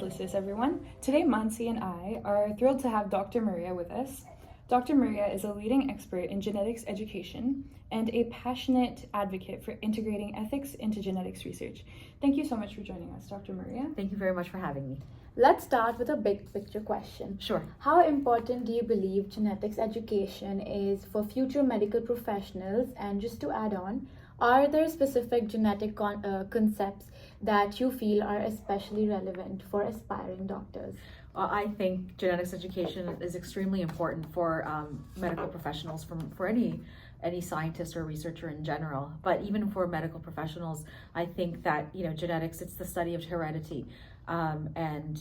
Publicis, everyone. Today, Mansi and I are thrilled to have Dr. Maria with us. Dr. Maria is a leading expert in genetics education and a passionate advocate for integrating ethics into genetics research. Thank you so much for joining us, Dr. Maria. Thank you very much for having me. Let's start with a big picture question. Sure. How important do you believe genetics education is for future medical professionals? And just to add on, are there specific genetic concepts that you feel are especially relevant for aspiring doctors? Well, I think genetics education is extremely important for medical professionals, for any scientist or researcher in general. But even for medical professionals, I think that genetics, it's the study of heredity, and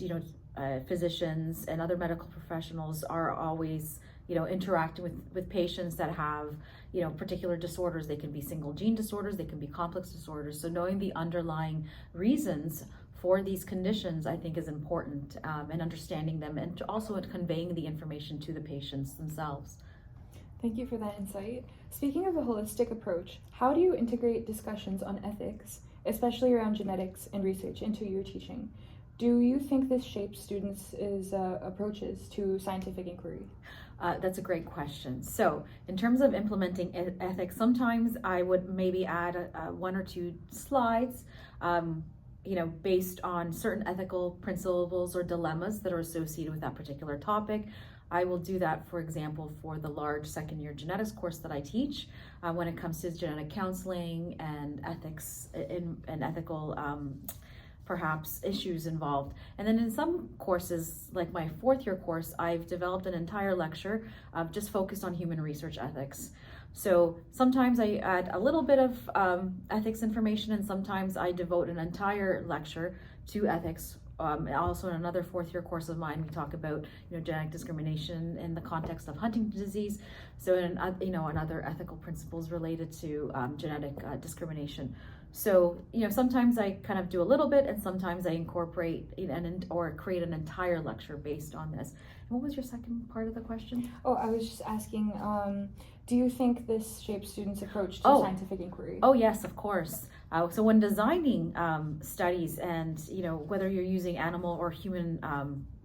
physicians and other medical professionals are always interacting with patients that have particular disorders. They can be single gene disorders, they can be complex disorders. So knowing the underlying reasons for these conditions, I think, is important, and understanding them, and also conveying the information to the patients themselves. Thank you for that insight. Speaking of a holistic approach, how do you integrate discussions on ethics, especially around genetics and research, into your teaching? Do you think this shapes students' approaches to scientific inquiry? That's a great question. So in terms of implementing ethics, sometimes I would maybe add one or two slides, based on certain ethical principles or dilemmas that are associated with that particular topic. I will do that, for example, for the large second-year genetics course that I teach when it comes to genetic counseling and ethics and ethical perhaps issues involved. And then in some courses, like my fourth-year course, I've developed an entire lecture just focused on human research ethics. So sometimes I add a little bit of ethics information, and sometimes I devote an entire lecture to ethics. Also, in another fourth-year course of mine, we talk about genetic discrimination in the context of Huntington's disease. So, and other ethical principles related to genetic discrimination. So, sometimes I kind of do a little bit, and sometimes I incorporate or create an entire lecture based on this. And what was your second part of the question? Oh, I was just asking, do you think this shapes students' approach to scientific inquiry? Oh, yes, of course. So when designing studies, and whether you're using animal or human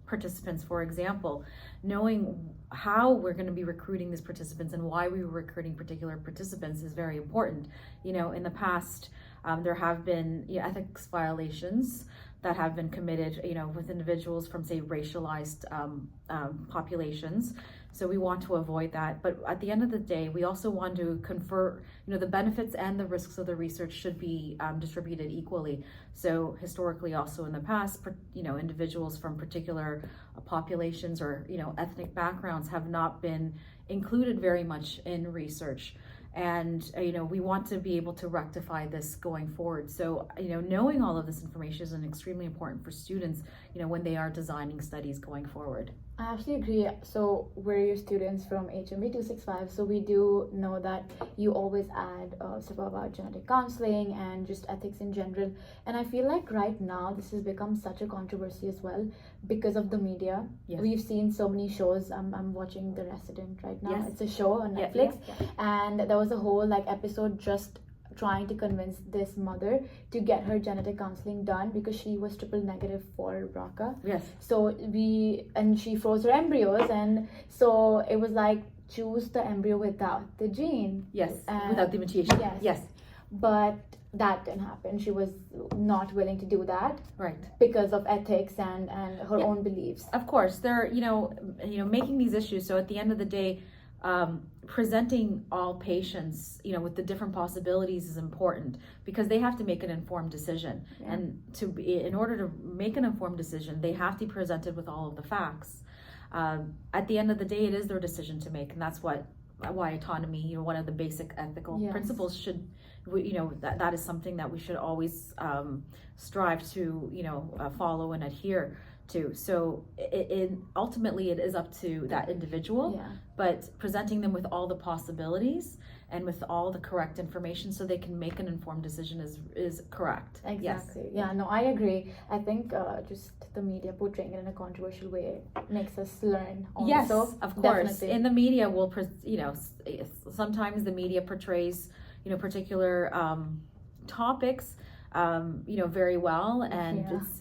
participants, for example, knowing how we're going to be recruiting these participants and why we were recruiting particular participants is very important. In the past, there have been ethics violations that have been committed, with individuals from, say, racialized populations. So we want to avoid that. But at the end of the day, we also want to confer, the benefits and the risks of the research should be distributed equally. So historically, also in the past, individuals from particular populations or, ethnic backgrounds have not been included very much in research. And we want to be able to rectify this going forward. So knowing all of this information is extremely important for students when they are designing studies going forward. I actually agree. So we're your students from HMB 265, so we do know that you always add stuff about genetic counseling and just ethics in general. And I feel like right now this has become such a controversy as well because of the media. Yes. We've seen so many shows. I'm watching The Resident right now. Yes. It's a show on Netflix. Yeah. And there was a whole episode just trying to convince this mother to get her genetic counseling done because she was triple negative for BRCA. Yes. So she froze her embryos, and so it was choose the embryo without the gene. Yes, without the mutation. Yes. But that didn't happen. She was not willing to do that. Right. Because of ethics and her own beliefs. Of course, they're making these issues. So at the end of the day, presenting all patients with the different possibilities is important because they have to make an informed decision. Yeah. And in order to make an informed decision, they have to be presented with all of the facts. At the end of the day, it is their decision to make, and that's why autonomy, one of the basic ethical principles should, that is something that we should always strive to follow and adhere to. So ultimately it is up to that individual, but presenting them with all the possibilities and with all the correct information so they can make an informed decision is correct. Exactly. Yes. Yeah, no, I agree. I think just the media portraying it in a controversial way makes us learn also. Yes, of course. Definitely. In the media, sometimes the media portrays particular topics very well, and Yeah. it's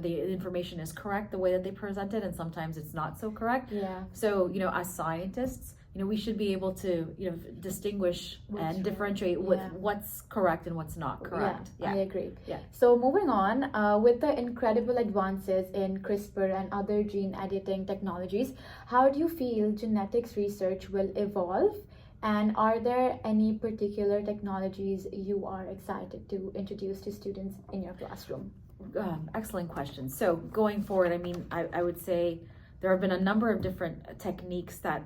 the information is correct the way that they present it, and sometimes it's not so correct. Yeah. So as scientists, we should be able to distinguish What's and right. differentiate Yeah. what's correct and what's not correct. Yeah, I agree. Yeah. So moving on, with the incredible advances in CRISPR and other gene editing technologies, how do you feel genetics research will evolve? And are there any particular technologies you are excited to introduce to students in your classroom? Excellent question. So going forward, I would say there have been a number of different techniques that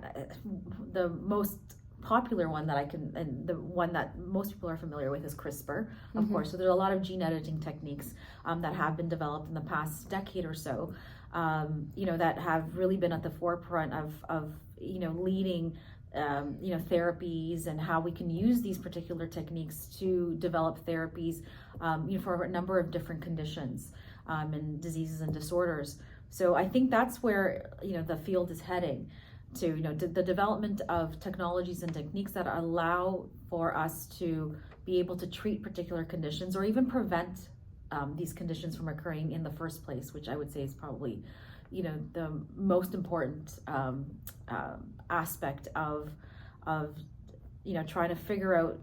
the most popular one that and the one that most people are familiar with is CRISPR, of course. So there's a lot of gene editing techniques that have been developed in the past decade or so, that have really been at the forefront of leading therapies, and how we can use these particular techniques to develop therapies for a number of different conditions and diseases and disorders. So I think that's where the field is heading to, the development of technologies and techniques that allow for us to be able to treat particular conditions, or even prevent these conditions from occurring in the first place, which I would say is probably the most important aspect of trying to figure out,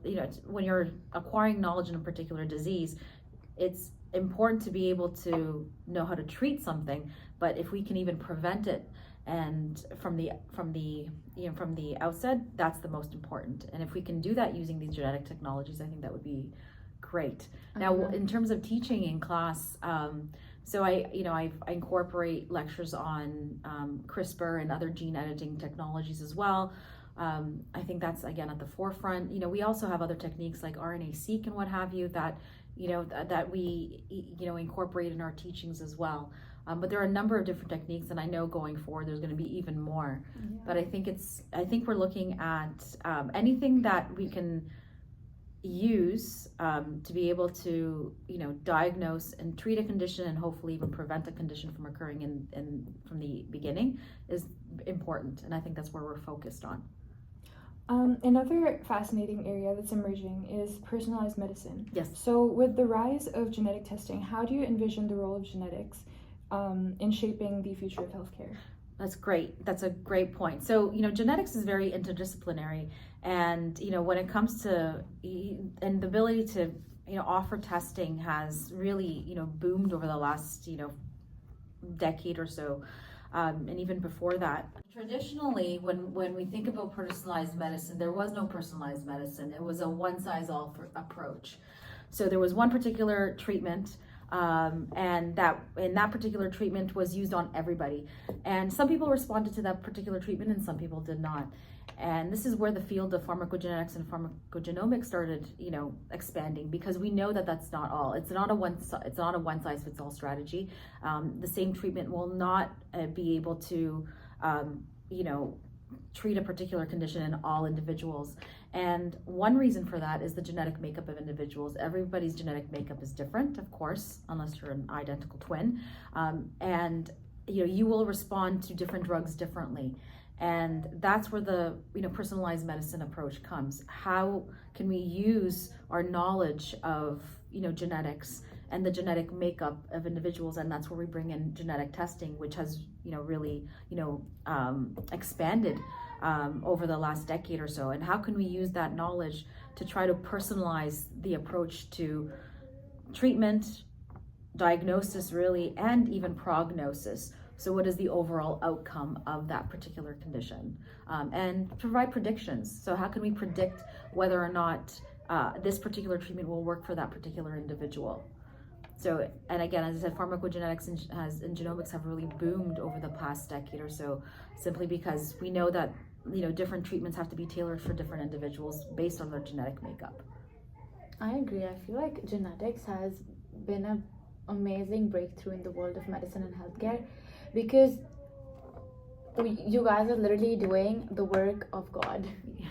when you're acquiring knowledge in a particular disease, it's important to be able to know how to treat something, but if we can even prevent it, and from the outset, that's the most important. And if we can do that using these genetic technologies, I think that would be great. Now, in terms of teaching in class, so I incorporate lectures on CRISPR and other gene editing technologies as well. I think that's, again, at the forefront. We also have other techniques like RNA-seq and what have you that that we incorporate in our teachings as well. But there are a number of different techniques, and I know going forward there's going to be even more. Yeah. But I think we're looking at anything that we can use to be able to diagnose and treat a condition, and hopefully even prevent a condition from occurring in from the beginning, is important, and I think that's where we're focused on. Another fascinating area that's emerging is personalized medicine. Yes. So with the rise of genetic testing, how do you envision the role of genetics in shaping the future of healthcare? That's great. That's a great point. So, genetics is very interdisciplinary, and, when it comes to, and the ability to, offer testing has really, boomed over the last, decade or so. And even before that. Traditionally, when we think about personalized medicine, there was no personalized medicine. It was a one-size-all approach. So there was one particular treatment, and that particular treatment was used on everybody. And some people responded to that particular treatment, and some people did not. And this is where the field of pharmacogenetics and pharmacogenomics started, expanding, because we know that that's not all. It's not a one size fits all strategy. The same treatment will not be able to, treat a particular condition in all individuals. And one reason for that is the genetic makeup of individuals. Everybody's genetic makeup is different, of course, unless you're an identical twin. And you will respond to different drugs differently. And that's where the personalized medicine approach comes. How can we use our knowledge of genetics and the genetic makeup of individuals? And that's where we bring in genetic testing, which has really expanded over the last decade or so. And how can we use that knowledge to try to personalize the approach to treatment, diagnosis, really, and even prognosis? So what is the overall outcome of that particular condition? And provide predictions. So how can we predict whether or not this particular treatment will work for that particular individual? So, and again, as I said, pharmacogenetics and genomics have really boomed over the past decade or so, simply because we know that different treatments have to be tailored for different individuals based on their genetic makeup. I agree. I feel like genetics has been an amazing breakthrough in the world of medicine and healthcare, because you guys are literally doing the work of God. Yeah.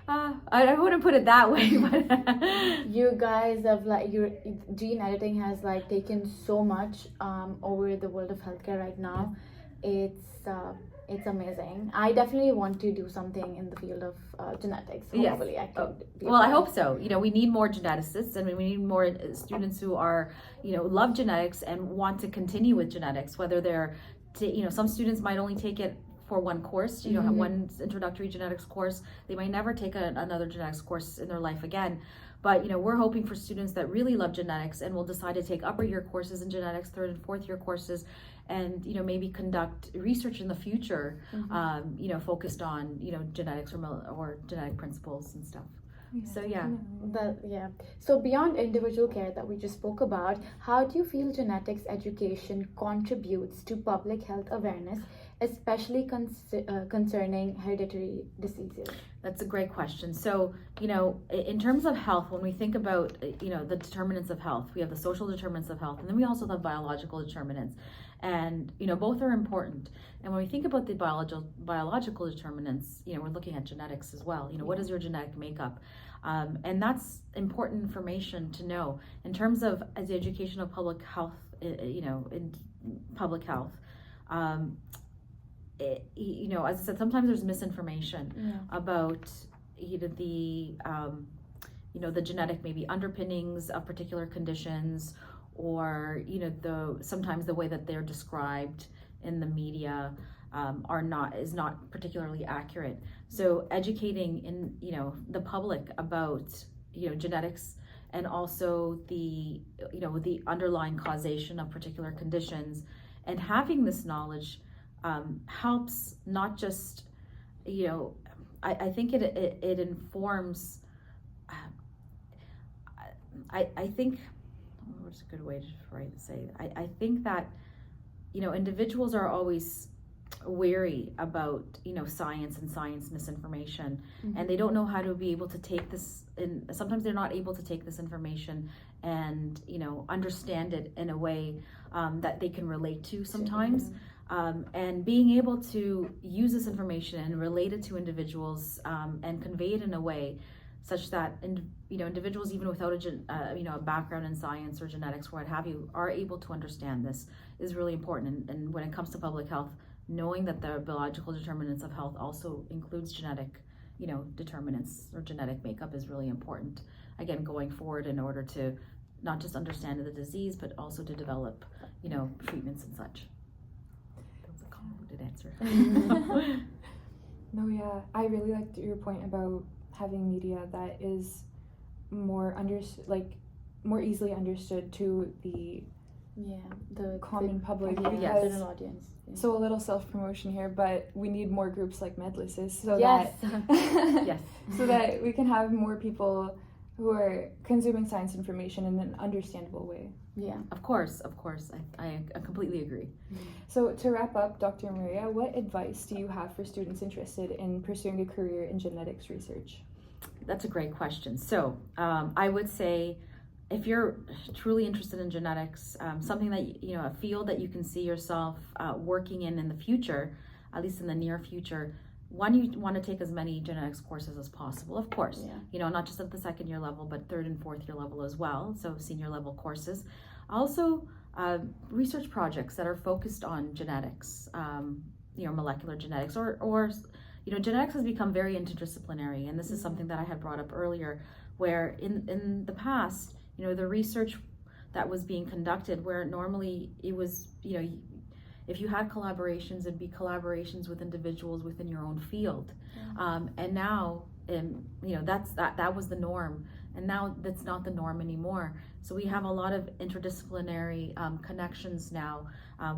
I wouldn't put it that way, but you guys have your gene editing has taken so much over the world of healthcare right now. It's It's amazing. I definitely want to do something in the field of genetics. Yes. Hopefully, I could. Well, I hope so. We need more geneticists, and we need more students who are, love genetics and want to continue with genetics. Whether they're, some students might only take it for one course. Have one introductory genetics course. They might never take another genetics course in their life again. But we're hoping for students that really love genetics and will decide to take upper year courses in genetics, third and fourth year courses, and maybe conduct research in the future, focused on genetics or genetic principles and stuff. So yeah. So beyond individual care that we just spoke about, how do you feel genetics education contributes to public health awareness, especially concerning hereditary diseases? That's a great question. So, in terms of health, when we think about, the determinants of health, we have the social determinants of health, and then we also have biological determinants. And, both are important. And when we think about the biological determinants, we're looking at genetics as well. What is your genetic makeup? And that's important information to know in terms of as the education of public health, in public health. As I said, sometimes there's misinformation about the genetic maybe underpinnings of particular conditions, or sometimes the way that they're described in the media is not particularly accurate. So educating the public about genetics, and also the underlying causation of particular conditions, and having this knowledge helps not just, I think it informs, I think, what's a good way to say, I think that, individuals are always wary about, science and science misinformation, and they don't know how to be able to take this, and sometimes they're not able to take this information and, understand it in a way that they can relate to sometimes. And being able to use this information and relate it to individuals, and convey it in a way such that individuals, even without a background in science or genetics or what have you, are able to understand this is really important. And when it comes to public health, knowing that the biological determinants of health also includes genetic determinants or genetic makeup is really important, again, going forward, in order to not just understand the disease, but also to develop treatments and such. Convoluted answer. No, yeah, I really liked your point about having media that is more easily understood to the common public. Yes. Audience. Yeah. So a little self-promotion here, but we need more groups like Medlices so that we can have more people who are consuming science information in an understandable way. Yeah, of course. I completely agree. So to wrap up, Dr. Maria, what advice do you have for students interested in pursuing a career in genetics research? That's a great question. So I would say, if you're truly interested in genetics, something that, a field that you can see yourself working in the future, at least in the near future, one, you want to take as many genetics courses as possible, of course, not just at the second year level, but third and fourth year level as well. So senior level courses. Also, research projects that are focused on genetics, molecular genetics, or genetics has become very interdisciplinary. And this is something that I had brought up earlier, where in the past, the research that was being conducted, where normally it was, if you had collaborations, it'd be collaborations with individuals within your own field. And now, that was the norm. And now that's not the norm anymore. So we have a lot of interdisciplinary connections now,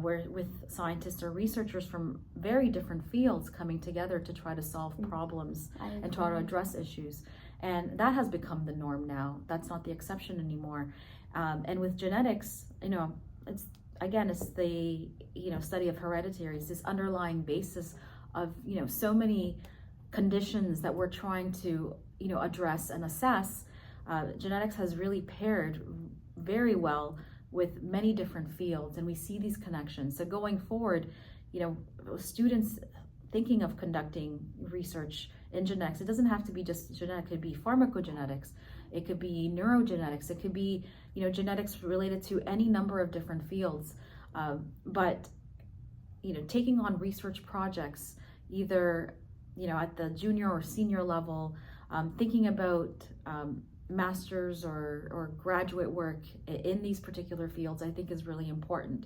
where with scientists or researchers from very different fields coming together to try to solve problems and try to address issues. And that has become the norm now. That's not the exception anymore. And with genetics, it's the study of hereditary. It's this underlying basis of so many conditions that we're trying to address and assess. Genetics has really paired very well with many different fields, and we see these connections. So going forward, students thinking of conducting research in genetics, it doesn't have to be just genetic. It could be pharmacogenetics, it could be neurogenetics, it could be genetics related to any number of different fields. But taking on research projects, either, at the junior or senior level, thinking about master's or graduate work in these particular fields, I think is really important.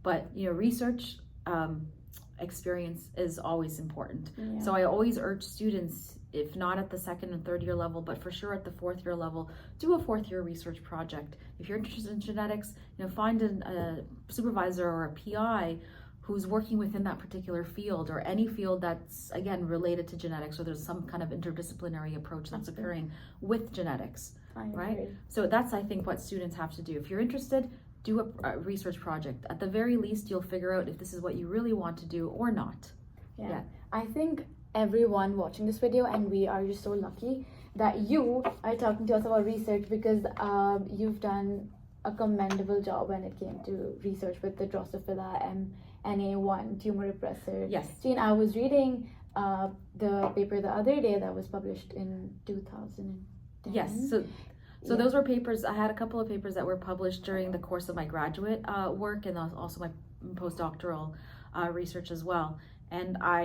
But, research experience is always important. Yeah. So I always urge students, if not at the second and third year level, but for sure at the fourth year level, do a fourth year research project. If you're interested in genetics, find a supervisor or a PI who's working within that particular field, or any field that's, again, related to genetics, or there's some kind of interdisciplinary approach that's occurring with genetics, right? So that's, I think, what students have to do. If you're interested, do a research project. At the very least, you'll figure out if this is what you really want to do or not. Yeah. I think everyone watching this video, and we are just so lucky that you are talking to us about research, because you've done a commendable job when it came to research with the Drosophila MNA1 tumor repressor Yes. gene. I was reading the paper the other day that was published in 2010. Yes. So those were papers. I had a couple of papers that were published during the course of my graduate work, and also my postdoctoral research as well. And I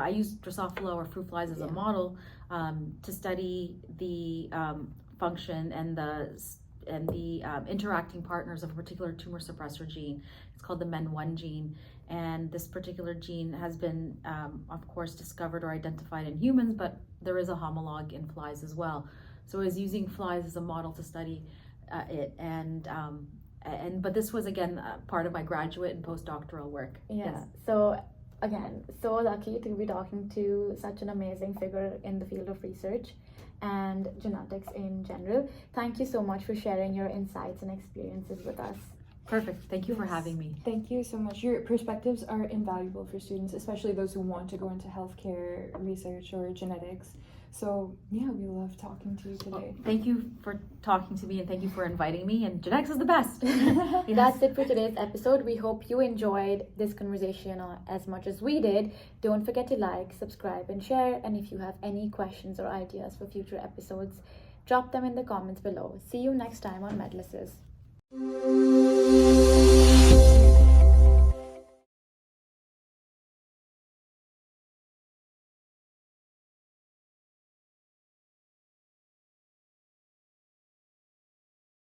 used Drosophila or fruit flies as a model to study the function and the interacting partners of a particular tumor suppressor gene. It's called the MEN1 gene, and this particular gene has been, of course, discovered or identified in humans, but there is a homologue in flies as well. So I was using flies as a model to study it, but this was, again, part of my graduate and postdoctoral work. Yeah. Yes. So again, so lucky to be talking to such an amazing figure in the field of research and genetics in general. Thank you so much for sharing your insights and experiences with us. Perfect. Thank you for having me. Thank you so much. Your perspectives are invaluable for students, especially those who want to go into healthcare research or genetics. So yeah, we love talking to you today. Thank you for talking to me, and thank you for inviting me, and genetics is the best. Yes. That's it for today's episode. We hope you enjoyed this conversation as much as we did. Don't forget to like, subscribe, and share. And if you have any questions or ideas for future episodes, drop them in the comments below. See you next time on Medlices.